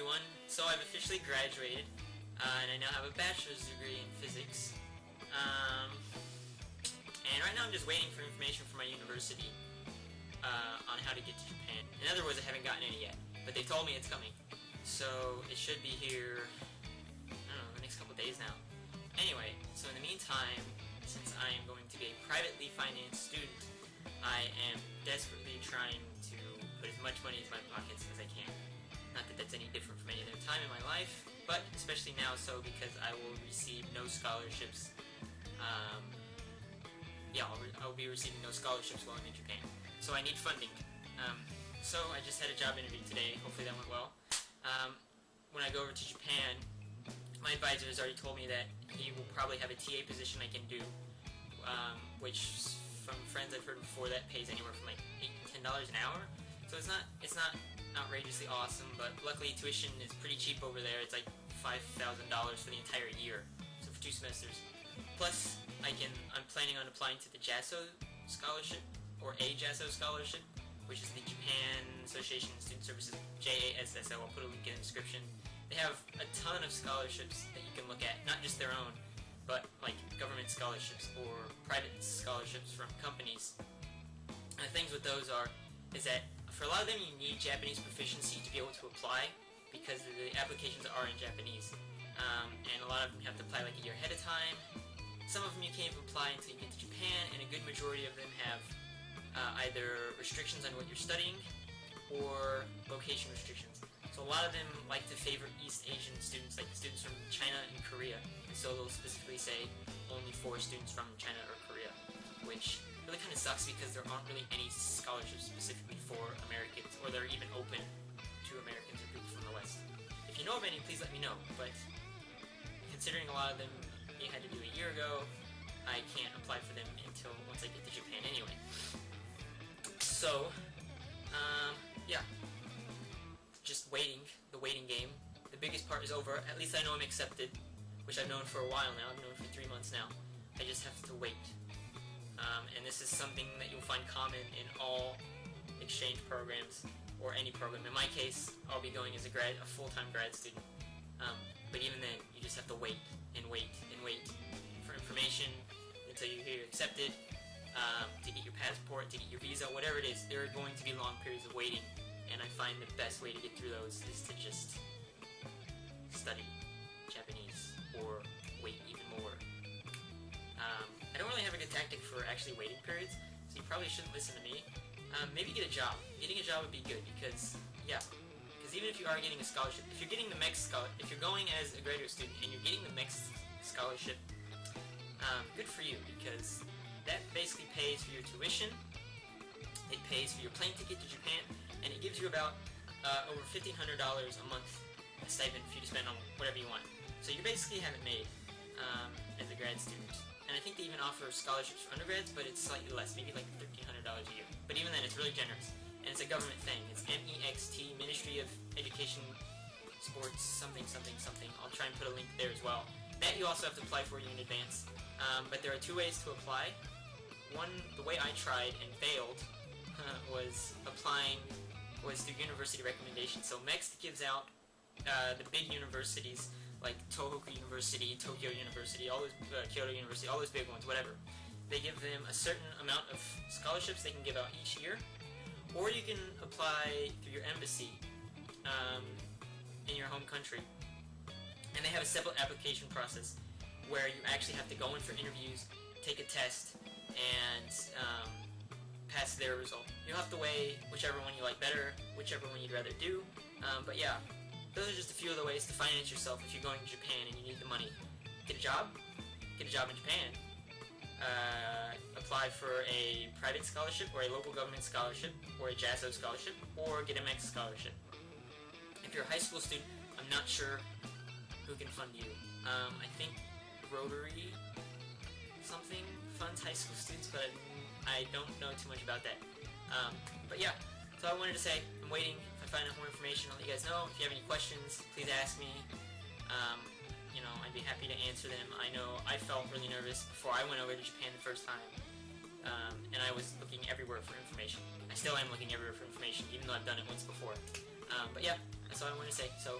everyone. So I've officially graduated, and I now have a bachelor's degree in physics. And right now I'm just waiting for information from my university on how to get to Japan. In other words, I haven't gotten any yet, but they told me it's coming. So it should be here, I don't know, the next couple days now. Anyway, so in the meantime, since I am going to be a privately financed student, I am desperately trying to put as much money into my pockets as I can. Not that that's any different from any other time in my life, but especially now so because I will receive no scholarships. I'll be receiving no scholarships while I'm in Japan. So I need funding. So I just had a job interview today. Hopefully that went well. When I go over to Japan, my advisor has already told me that he will probably have a TA position I can do, which from friends I've heard before that pays anywhere from like $8 to $10 an hour. So it's not outrageously awesome, but luckily tuition is pretty cheap over there. It's like $5,000 for the entire year, so for 2 semesters. Plus, I'm planning on applying to the JASSO scholarship, or a JASSO scholarship, which is the Japan Association of Student Services, JASSO. I'll put a link in the description. They have a ton of scholarships that you can look at, not just their own, but like government scholarships or private scholarships from companies. And the things with those is that for a lot of them you need Japanese proficiency to be able to apply because the applications are in Japanese. And a lot of them you have to apply like a year ahead of time. Some of them you can't even apply until you get to Japan, and a good majority of them have either restrictions on what you're studying or location restrictions. So a lot of them like to favor East Asian students, like students from China and Korea, and so they'll specifically say only for students from China or Korea, which really kind of sucks because there aren't really any scholarships specifically for Americans, or they're even open to Americans or people from the West. If you know of any, please let me know, but considering a lot of them you had to do a year ago, I can't apply for them until once I get to Japan anyway. So, yeah. Just waiting, the waiting game. The biggest part is over. At least I know I'm accepted, which I've known for a while now. I've known for 3 months now. I just have to wait. And this is something that you'll find common in all exchange programs, or any program. In my case, I'll be going as a full-time grad student. But even then, you just have to wait and wait and wait for information until you hear you're accepted, to get your passport, to get your visa, whatever it is. There are going to be long periods of waiting, and I find the best way to get through those is to just study Japanese or wait even more. I don't really have a good tactic for actually waiting periods, so you probably shouldn't listen to me. Maybe get a job. Getting a job would be good because, because even if you are getting a scholarship, if you're getting the MEXT scholarship, if you're going as a graduate student and you're getting the MEXT scholarship, good for you, because that basically pays for your tuition, it pays for your plane ticket to Japan, and it gives you about over $1,500 a month a stipend for you to spend on whatever you want. So you basically have it made as a grad student. And I think they even offer scholarships for undergrads, but it's slightly less, maybe like $1,300 a year. But even then, it's really generous. And it's a government thing. It's MEXT, Ministry of Education, Sports, something, something, something. I'll try and put a link there as well. That you also have to apply for you in advance. But there are 2 ways to apply. One, the way I tried and failed was through university recommendation. So MEXT gives out the big universities like Tohoku University, Tokyo University, all those Kyoto University, all those big ones, whatever. They give them a certain amount of scholarships they can give out each year, or you can apply through your embassy in your home country. And they have a separate application process where you actually have to go in for interviews, take a test, and pass their result. You'll have to weigh whichever one you like better, whichever one you'd rather do. But yeah, those are just a few of the ways to finance yourself if you're going to Japan and you need the money. Get a job in Japan. Apply for a private scholarship or a local government scholarship or a JASSO scholarship, or get a MEXT scholarship. If you're a high school student, I'm not sure who can fund you. I think Rotary something funds high school students, but I don't know too much about that. But yeah, so I wanted to say, I'm waiting. If I find out more information, I'll let you guys know. If you have any questions, please ask me. I'd be happy to answer them. I know I felt really nervous before I went over to Japan the first time, and I was looking everywhere for information. I still am looking everywhere for information, even though I've done it once before. But yeah, That's all I want to say. So